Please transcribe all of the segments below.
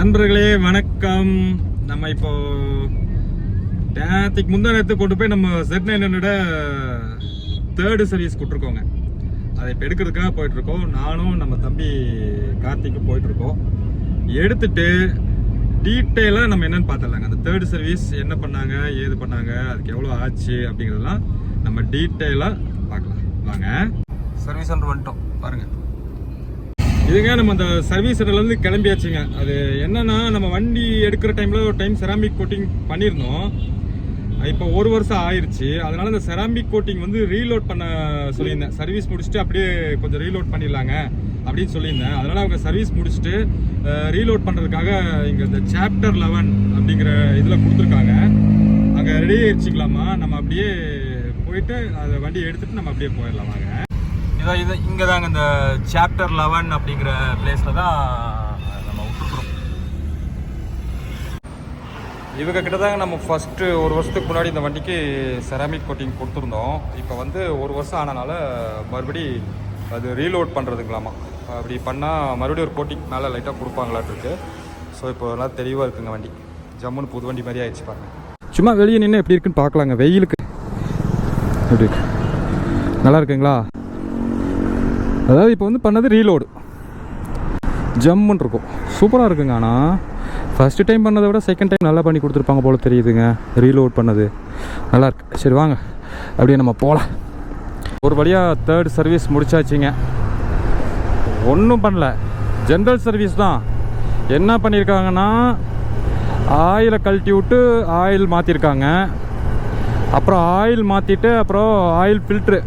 நண்பர்களே வணக்கம். நம்ம இப்போ நேற்றுக்கு முந்தா நேரத்து கொண்டு போய் நம்ம Z900 தேர்டு சர்வீஸ் கொடுத்துருக்கோங்க. அதை இப்போ எடுக்கிறதுக்காக போயிட்டுருக்கோம். நானும் நம்ம தம்பி கார்த்திக்கும் போயிட்டுருக்கோம். எடுத்துட்டு டீட்டெயிலாக நம்ம என்னென்னு பார்த்துடலாங்க. அந்த தேர்டு சர்வீஸ் என்ன பண்ணாங்க, ஏது பண்ணாங்க, அதுக்கு எவ்வளோ ஆச்சு அப்படிங்கிறதெல்லாம் நம்ம டீட்டெயிலாக பார்க்கலாம். வாங்க. சர்வீஸ் சென்டர் வந்துட்டோம் பாருங்கள். இதுங்க நம்ம அந்த சர்வீஸ் சென்டர்லேருந்து கிளம்பியாச்சுங்க. அது என்னன்னா, நம்ம வண்டி எடுக்கிற டைமில் ஒரு டைம் செராமிக் கோட்டிங் பண்ணியிருந்தோம். இப்போ 1 வருஷம் ஆயிடுச்சு. அதனால இந்த செராமிக் கோட்டிங் வந்து ரீலோட் பண்ண சொல்லியிருந்தேன். சர்வீஸ் முடிச்சுட்டு அப்படியே கொஞ்சம் ரீலோட் பண்ணிடலாங்க அப்படின்னு சொல்லியிருந்தேன். அதனால அவங்க சர்வீஸ் முடிச்சுட்டு ரீலோட் பண்ணுறதுக்காக இங்கே இந்த சாப்டர் 11 அப்படிங்கிற இதில் கொடுத்துருக்காங்க. அங்கே ரெடி ஆயிடுச்சுக்கலாமா, நம்ம அப்படியே போயிட்டு அதை வண்டியை எடுத்துகிட்டு நம்ம அப்படியே போயிடலாம். வாங்க. இது இங்கே தாங்க இந்த சாப்டர் 11 அப்படிங்கிற பிளேஸில் தான் நம்ம விட்டுருக்குறோம். இவங்க கிட்ட தாங்க நம்ம ஃபஸ்ட்டு 1 வருஷத்துக்கு முன்னாடி இந்த வண்டிக்கு செராமிக் கோட்டிங் கொடுத்துருந்தோம். இப்போ வந்து 1 வருஷம் ஆனனால மறுபடி அது ரீலோட் பண்ணுறதுங்களாமா. அப்படி பண்ணால் மறுபடியும் ஒரு கோட்டிங் மேலே லைட்டாக கொடுப்பாங்களாட்டு இருக்குது. ஸோ இப்போ நல்லா தெளிவாக இருக்குங்க வண்டி. ஜம்முன்னு புது வண்டி மாதிரி ஆயிடுச்சு பாருங்க. சும்மா வெளியே நின்று எப்படி இருக்குன்னு பார்க்கலாங்க. வெயிலுக்கு எப்படி இருக்கு, நல்லா இருக்குங்களா? அதாவது இப்போ வந்து பண்ணது ரீலோடு ஜம்முன்னு இருக்கும், சூப்பராக இருக்குங்க. ஆனால் ஃபஸ்ட்டு டைம் பண்ணதை விட செகண்ட் டைம் நல்லா பண்ணி கொடுத்துருப்பாங்க போல் தெரியுதுங்க. ரீலோட் பண்ணது நல்லாயிருக்கு. சரி வாங்க அப்படியே நம்ம போகலாம். ஒரு வழியாக தேர்ட் சர்வீஸ் முடிச்சாச்சுங்க. ஒன்றும் பண்ணல, ஜென்ரல் சர்வீஸ் தான். என்ன பண்ணியிருக்காங்கன்னா, ஆயிலை கழட்டி விட்டு ஆயில் மாற்றிருக்காங்க. அப்புறம் ஆயில் மாற்றிட்டு அப்புறம் ஆயில் ஃபில்ட்ரு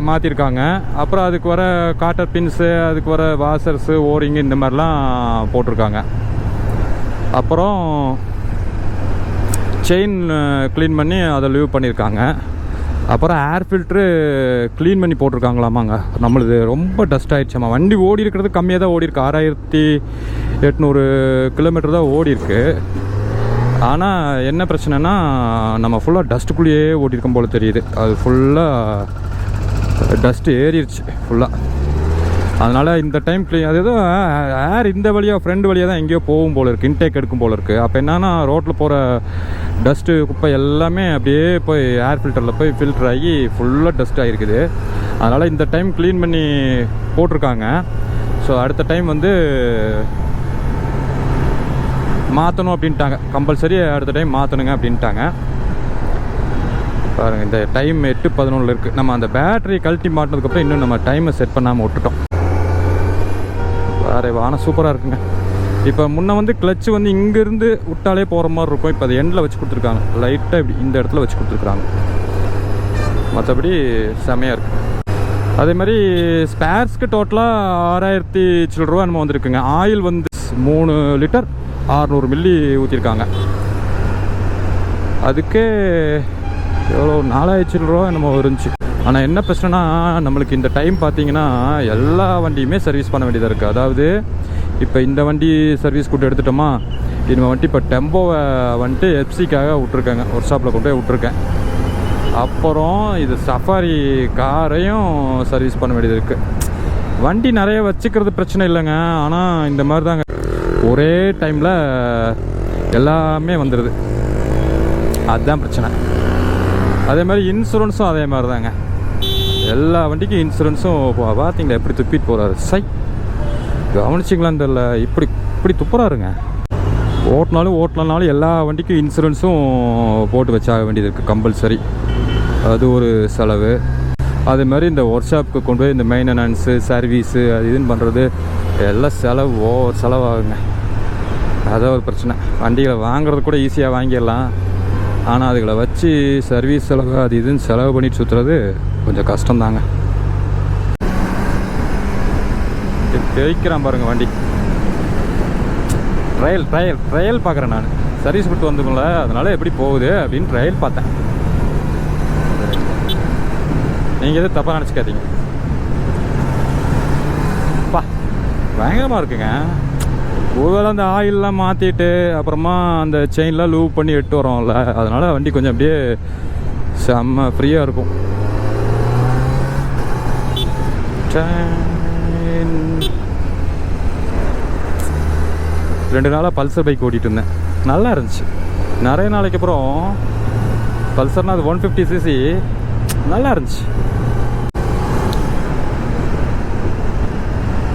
மாற்றிருக்காங்க. அப்புறம் அதுக்கு வர காட்டர் பின்ஸு, அதுக்கு வர வாஷர்ஸு, ஓரிங்கு இந்த மாதிரிலாம் போட்டிருக்காங்க. அப்புறம் செயின் க்ளீன் பண்ணி அதை லீவ் பண்ணியிருக்காங்க. அப்புறம் ஏர் ஃபில்ட்ரு க்ளீன் பண்ணி போட்டிருக்காங்களாமாங்க. நம்மளுது ரொம்ப டஸ்ட் ஆகிடுச்சாம்மா. வண்டி ஓடி இருக்கிறது கம்மியாக தான் ஓடி இருக்கு. 6800 கிலோமீட்டர் தான் ஓடி இருக்கு. ஆனால் என்ன பிரச்சனைனா, நம்ம ஃபுல்லாக டஸ்ட்டுக்குள்ளேயே ஓட்டியிருக்கோம் போல் தெரியுது. அது ஃபுல்லாக டஸ்ட்டு ஏறிடுச்சு ஃபுல்லாக. அதனால் இந்த டைம் அது ஏதோ ஏர் இந்த வழியாக ஃப்ரெண்டு வழியாக தான் எங்கேயோ போகும் போல் இருக்குது, இன்டேக் எடுக்கும் போல் இருக்குது. அப்போ என்னன்னா, ரோட்டில் போகிற டஸ்ட்டு குப்பை எல்லாமே அப்படியே போய் ஏர் ஃபில்டரில் போய் ஃபில்டர் ஆகி ஃபுல்லாக டஸ்ட் ஆகிருக்குது. அதனால் இந்த டைம் க்ளீன் பண்ணி போட்டிருக்காங்க. ஸோ அடுத்த டைம் வந்து மாற்றணும் அப்படின்ட்டாங்க. கம்பல்சரி அடுத்த டைம் மாற்றணுங்க அப்படின்ட்டாங்க. பாருங்கள், இந்த டைம் 8:11 இருக்குது. நம்ம அந்த பேட்டரி கழட்டி மாட்டினதுக்கப்புறம் இன்னும் நம்ம டைமை செட் பண்ணாமல் விட்டுட்டோம். வேறு வானம் சூப்பராக இருக்குங்க. இப்போ முன்னே வந்து கிளச்சு வந்து இங்கேருந்து விட்டாலே போகிற மாதிரி இருக்கும். இப்போ அது எண்டில் வச்சு கொடுத்துருக்காங்க. லைட்டாக இப்படி இந்த இடத்துல வச்சு கொடுத்துருக்குறாங்க. மற்றபடி செமையாக இருக்குது. அதே மாதிரி ஸ்பேர்ஸ்க்கு டோட்டலாக 6000 சில்லரூவா நம்ம வந்துருக்குங்க. ஆயில் வந்து 3 லிட்டர் 600 மில்லி ஊற்றிருக்காங்க. அதுக்கே எவ்வளோ 4000 சில்லரூவா என்னமோ இருந்துச்சு. ஆனால் என்ன பிரச்சனைனா, நம்மளுக்கு இந்த டைம் பார்த்தீங்கன்னா எல்லா வண்டியுமே சர்வீஸ் பண்ண வேண்டியதாக இருக்குது. அதாவது இப்போ இந்த வண்டி சர்வீஸ் கூட்டு எடுத்துட்டோமா, இனிமேல் வந்துட்டு இப்போ டெம்போவை வந்துட்டு எஃப்சிக்காக விட்ருக்காங்க, ஒர்க் ஷாப்பில் கொண்டு போய் விட்ருக்கேன். அப்புறம் இது சஃபாரி காரையும் சர்வீஸ் பண்ண வேண்டியது இருக்குது. வண்டி நிறைய வச்சுக்கிறது பிரச்சனை இல்லைங்க. ஆனால் இந்த மாதிரி தாங்க, ஒரே டைமில் எல்லாமே வந்துடுது, அதுதான் பிரச்சனை. அதே மாதிரி இன்சூரன்ஸும் அதே மாதிரி தாங்க. எல்லா வண்டிக்கும் இன்சூரன்ஸும் பார்த்தீங்களா எப்படி துப்பிட்டு போகிறாரு. சை, கவனிச்சிங்களான்னு தெரியல, இப்படி துப்புறாருங்க. ஓட்டினாலும் எல்லா வண்டிக்கும் இன்சூரன்ஸும் போட்டு வச்சாக வேண்டியது இருக்குது, கம்பல்சரி. அது ஒரு செலவு. அதே மாதிரி இந்த ஒர்க் ஷாப்புக்கு கொண்டு போய் இந்த மெயின்டெனன்ஸு, சர்வீஸு, அது இதுன்னு பண்ணுறது எல்லாம் ஓவர் செலவாகுங்க. அதான் ஒரு பிரச்சனை. வண்டிகளை வாங்குறது கூட ஈஸியாக வாங்கிடலாம். ஆனால் அதுகளை வச்சு சர்வீஸ் செலவு அது இதுன்னு செலவு பண்ணிட்டு சுற்றுறது கொஞ்சம் கஷ்டம்தாங்க. தேய்க்கிறான் பாருங்கள் வண்டி. ட்ரையல் பார்க்குறேன் நான். சர்வீஸ் விட்டு வந்துங்கள, அதனால் எப்படி போகுது அப்படின்னு ட்ரையல் பார்த்தேன். நீங்கள் எதுவும் தப்பாக நினச்சிக்காதீங்க. பயங்கரமாக இருக்குங்க. ஒருவேளை அந்த ஆயிலெலாம் மாற்றிட்டு அப்புறமா அந்த செயின்லாம் லூவ் பண்ணி எட்டு வரோம்ல, அதனால் வண்டி கொஞ்சம் அப்படியே செம்ம ஃப்ரீயாக இருக்கும். 2 நாளாக பல்சர் பைக் ஓட்டிகிட்டு இருந்தேன். நல்லா இருந்துச்சு. நிறைய நாளைக்கு அப்புறம் பல்சர்னால் அது 150cc நல்லா இருந்துச்சு.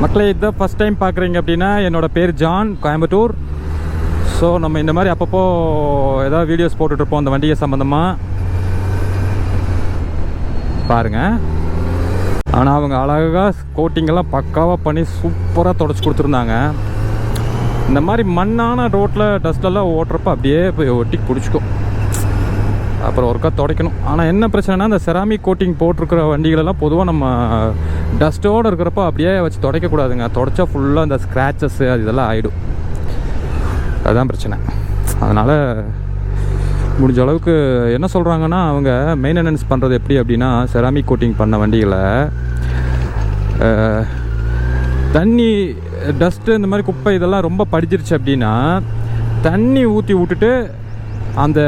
மக்களே, இதுதான் ஃபஸ்ட் டைம் பார்க்குறீங்க அப்படின்னா என்னோடய பேர் ஜான், கோயம்புத்தூர். ஸோ நம்ம இந்த மாதிரி அப்பப்போ ஏதாவது வீடியோஸ் போட்டுட்ருப்போம் அந்த வண்டியை சம்மந்தமாக பாருங்கள். ஆனால் அவங்க அழகாக கோட்டிங்கெல்லாம் பக்காவாக பண்ணி சூப்பராக தொடச்சி கொடுத்துருந்தாங்க. இந்த மாதிரி மண்ணான ரோட்டில் டஸ்ட்டெல்லாம் ஓட்டுறப்ப அப்படியே போய் ஒட்டி பிடிச்சிக்கும். அப்புறம் ஒருக்கா துடைக்கணும். ஆனால் என்ன பிரச்சனைனா, இந்த செராமிக் கோட்டிங் போட்டிருக்கிற வண்டிகளெல்லாம் பொதுவாக நம்ம டஸ்ட்டோடு இருக்கிறப்ப அப்படியே வச்சு துடைக்கக்கூடாதுங்க. துடைச்சா ஃபுல்லாக இந்த ஸ்க்ராச்சஸ்ஸு அது இதெல்லாம் ஆகிடும். அதுதான் பிரச்சனை. அதனால் முடிஞ்ச அளவுக்கு என்ன சொல்கிறாங்கன்னா, அவங்க மெயின்டெனன்ஸ் பண்ணுறது எப்படி அப்படின்னா, செராமிக் கோட்டிங் பண்ண வண்டிகளை தண்ணி டஸ்ட்டு இந்த மாதிரி குப்பை இதெல்லாம் ரொம்ப படிச்சிருச்சு அப்படின்னா தண்ணி ஊற்றி விட்டுட்டு அந்த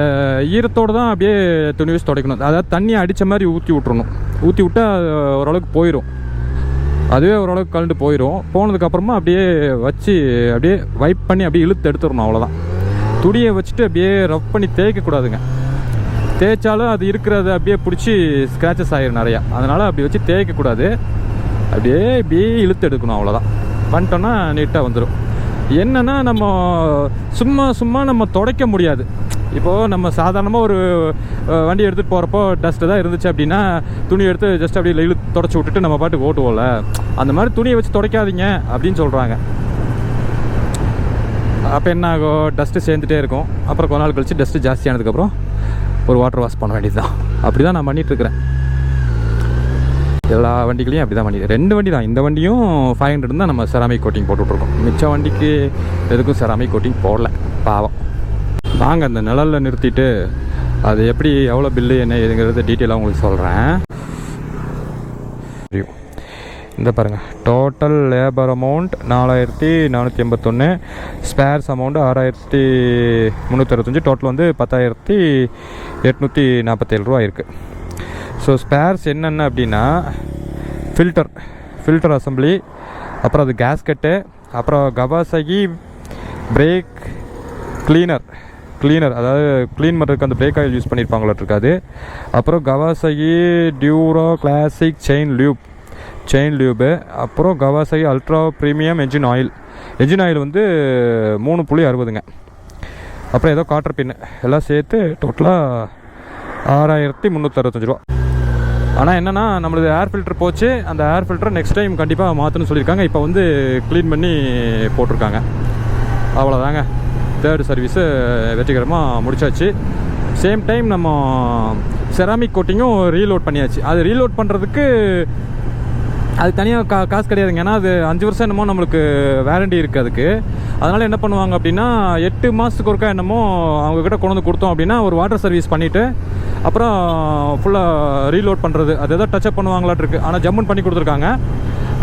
ஈரத்தோடு தான் அப்படியே துணி வச்சு துடைக்கணும். அதாவது தண்ணியை அடித்த மாதிரி ஊற்றி விட்றணும். ஊற்றி விட்டால் ஓரளவுக்கு போயிடும். அதுவே ஓரளவுக்கு கலந்து போயிடும். போனதுக்கப்புறமா அப்படியே வச்சு அப்படியே வைப் பண்ணி அப்படியே இழுத்து எடுத்துடணும். அவ்வளோதான். துணியை வச்சுட்டு அப்படியே ரஃப் பண்ணி தேய்க்கக்கூடாதுங்க. தேய்ச்சாலும் அது இருக்கிறது அப்படியே பிடிச்சி ஸ்க்ராச்சஸ் ஆகிடும் நிறையா. அதனால் அப்படி வச்சு தேய்க்கக்கூடாது. அப்படியே இழுத்து எடுக்கணும். அவ்வளோதான். பண்ணிட்டோன்னா நீட்டாக வந்துடும். என்னென்னா, நம்ம சும்மா நம்ம துடைக்க முடியாது. இப்போது நம்ம சாதாரணமாக ஒரு வண்டி எடுத்துகிட்டு போகிறப்போ டஸ்ட்டு தான் இருந்துச்சு அப்படின்னா துணி எடுத்து ஜஸ்ட் அப்படியே இழுத்து தொடச்சி விட்டுட்டு நம்ம பாட்டுக்கு ஓட்டுவோம்ல. அந்த மாதிரி துணியை வச்சு துடைக்காதீங்க அப்படின்னு சொல்கிறாங்க. அப்போ என்ன ஆகும், டஸ்ட்டு சேர்ந்துட்டே இருக்கும். அப்புறம் கொஞ்ச நாள் கழிச்சு டஸ்ட்டு ஜாஸ்தியானதுக்கப்புறம் ஒரு வாட்டர் வாஷ் பண்ண வேண்டியது தான். அப்படி தான் நான் பண்ணிகிட்ருக்கிறேன். எல்லா வண்டிகளையும் அப்படி தான் பண்ணி 2 வண்டி தான். இந்த வண்டியும் 500 தான் நம்ம செராமிக் கோட்டிங் போட்டுட்ருக்கோம். மிச்ச வண்டிக்கு எதுக்கும் செராமிக் கோட்டிங் போடல. பாவம். வாங்க அந்த நிழலில் நிறுத்திட்டு அது எப்படி எவ்வளோ பில்லு என்ன ஏதுங்கிறது டீட்டெயிலாக உங்களுக்கு சொல்கிறேன். இந்த பாருங்கள், total labour amount 4481, spares amount 6365, total வந்து 10,847 ரூபா இருக்குது. ஸோ ஸ்பேர்ஸ் என்னென்ன அப்படின்னா, ஃபில்டர் அசம்பிளி, அப்புறம் அது கேஸ்கெட்டு, அப்புறம் கவாசகி பிரேக் கிளீனர் அதாவது க்ளீன் பண்ணுறதுக்கு அந்த பிரேக் ஆயில் யூஸ் பண்ணியிருப்பாங்களா இருக்காது. அப்புறம் கவாசகி டியூரோ கிளாசிக் செயின் லியூபு, அப்புறம் Kawasaki ultra premium engine oil வந்து 3.60ங்க. அப்புறம் ஏதோ காட்டர் பின்னு எல்லாம் சேர்த்து டோட்டலாக 6,365 ரூபா. ஆனால் என்னென்னா, நம்மளது ஏர் ஃபில்டர் போச்சு. அந்த ஏர் ஃபில்டரை நெக்ஸ்ட் டைம் கண்டிப்பாக மாற்றணும்னு சொல்லியிருக்காங்க. இப்போ வந்து க்ளீன் பண்ணி போட்டிருக்காங்க. அவ்வளோதாங்க. 3rd சர்வீஸு வெற்றிகரமாக முடிச்சாச்சு. சேம் டைம் நம்ம செராமிக் கோட்டிங்கும் ரீலோட் பண்ணியாச்சு. அது ரீலோட் பண்ணுறதுக்கு அது தனியாக காசு கிடையாதுங்க. ஏன்னா அது 5 வருஷம் என்னமோ நம்மளுக்கு வேரண்டி இருக்குது அதுக்கு. அதனால் என்ன பண்ணுவாங்க அப்படின்னா, 8 மாதத்துக்கு ஒருக்கா என்னமோ அவங்கக்கிட்ட கொண்டு வந்து கொடுத்தோம் அப்படின்னா ஒரு வாட்டர் சர்வீஸ் பண்ணிவிட்டு அப்புறம் ஃபுல்லாக ரீலோட் பண்ணுறது அது எதாவது டச்சப் பண்ணுவாங்களாட்டு இருக்குது. ஆனால் ஜம்முன் பண்ணி கொடுத்துருக்காங்க.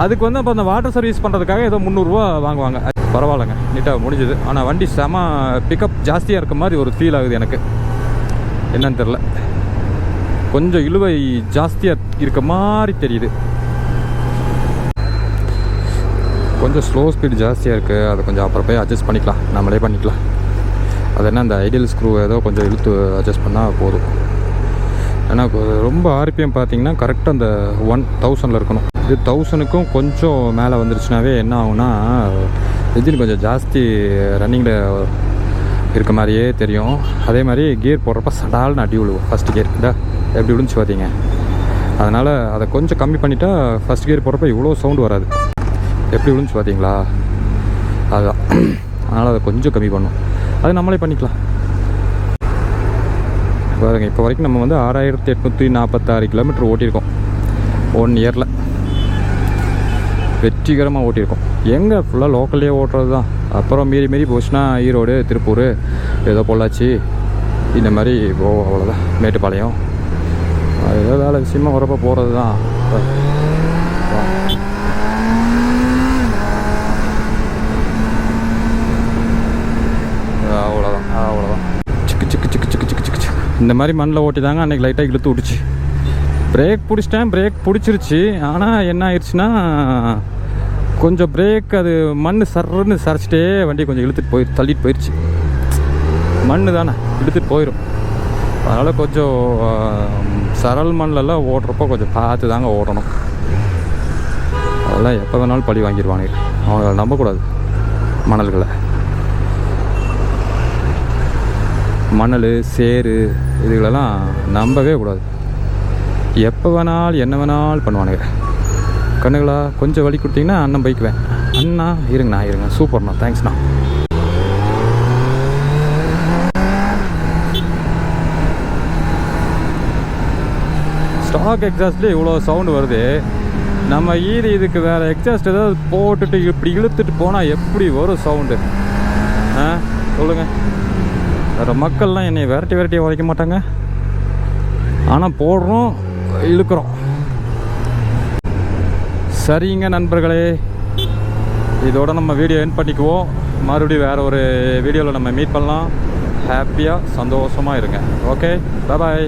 அதுக்கு வந்து அப்போ அந்த வாட்டர் சர்வீஸ் பண்ணுறதுக்காக ஏதோ 300 ரூபா வாங்குவாங்க. பரவாயில்லைங்க, நீட்டாக முடிஞ்சுது. ஆனால் வண்டி செம பிக்கப் ஜாஸ்தியாக இருக்க மாதிரி ஒரு ஃபீல் ஆகுது எனக்கு. என்னன்னு தெரில, கொஞ்சம் இழுவை ஜாஸ்தியாக இருக்க மாதிரி தெரியுது. கொஞ்சம் ஸ்லோ ஸ்பீட் ஜாஸ்தியாக இருக்குது. அதை கொஞ்சம் அப்புறம் போய் அட்ஜஸ்ட் பண்ணிக்கலாம், நம்மளே பண்ணிக்கலாம். அது என்ன, அந்த ஐடியல் ஸ்க்ரூ ஏதோ கொஞ்சம் இழுத்து அட்ஜஸ்ட் பண்ணால் போதும். ஏன்னா ரொம்ப ஆர்பிஎம் பார்த்தீங்கன்னா கரெக்டாக அந்த 1000 இருக்கணும். இது 1000க்கும் கொஞ்சம் மேலே வந்துருச்சுனாவே என்ன ஆகும்னா, இன்ஜின் கொஞ்சம் ஜாஸ்தி ரன்னிங்கில் இருக்க மாதிரியே தெரியும். அதே மாதிரி கியர் போடுறப்ப சடால்னு அடி விழுவும். ஃபஸ்ட்டு கியர் எப்படி விழுந்துச்சு பார்த்தீங்க. அதனால் அதை கொஞ்சம் கம்மி பண்ணிட்டா ஃபஸ்ட் கியர் போடுறப்ப இவ்வளோ சவுண்டு வராது. எப்படி விழுந்துச்சு பார்த்தீங்களா, அதுதான். அதனால் அதை கொஞ்சம் கம்மி பண்ணும். அது நம்மளே பண்ணிக்கலாம். பாருங்க, இப்போ வரைக்கும் நம்ம வந்து 6,846 கிலோமீட்டர் ஓட்டியிருக்கோம் 1 இயரில். வெற்றிகரமாக ஓட்டியிருக்கோம். எங்கே ஃபுல்லாக லோக்கல்லே ஓட்டுறது தான். அப்புறம் மீறி போச்சுன்னா ஈரோடு, திருப்பூர், ஏதோ பொள்ளாச்சி இந்த மாதிரி போவோம். அவ்வளோதான். மேட்டுப்பாளையம் ஏதோ வேலை விஷயமாக வரப்போ போகிறது தான். அவ்வளோதான். இந்த மாதிரி மண்ணில் ஓட்டி தாங்க அன்றைக்கி லைட்டாக இழுத்து விட்டுச்சு. பிரேக் பிடிச்சிட்டேன், பிரேக் பிடிச்சிருச்சு. ஆனால் என்ன ஆயிடுச்சுன்னா, கொஞ்சம் பிரேக் அது மண் சர்ன்னு சரிச்சிட்டே வண்டி கொஞ்சம் இழுத்துட்டு தள்ளிட்டு போயிடுச்சு. மண் தானே இழுத்துட்டு போயிடும். அதனால் கொஞ்சம் சரல் மண்ணிலெல்லாம் ஓடுறப்போ கொஞ்சம் பார்த்து தாங்க ஓடணும். அதெல்லாம் எப்போ வேணாலும் பழி வாங்கிடுவானுங்க. அவங்கள நம்பக்கூடாது. மணல்களை, மணல், சேறு இதுகளெல்லாம் நம்பவே கூடாது. எப்போ வேணாலும் என்ன வேணாலும் பண்ணுவானுங்க. கண்ணுகளா கொஞ்சம் வழி கொடுத்தீங்கன்னா அண்ணன் பைக்குவேன். அண்ணா இருங்க சூப்பர்ண்ணா, தேங்க்ஸ்ண்ணா. ஸ்டாக் எக்ஸாஸ்ட்லேயே இவ்வளோ சவுண்டு வருது. நம்ம இதுக்கு வேறு எக்ஸாஸ்ட் ஏதாவது போட்டுட்டு இப்படி இழுத்துட்டு போனால் எப்படி வரும் சவுண்டு? சொல்லுங்கள். வேறு மக்கள்லாம் என்னை விரட்டி உதைக்க மாட்டாங்க. ஆனால் போடுறோம், இழுக்கிறோம். சரிங்க நண்பர்களே, இதோட நம்ம வீடியோ எண்ட் பண்ணிக்குவோம். மறுபடியும் வேறு ஒரு வீடியோவில் நம்ம மீட் பண்ணலாம். ஹாப்பியாக சந்தோஷமாக இருங்க. ஓகே, பாய்.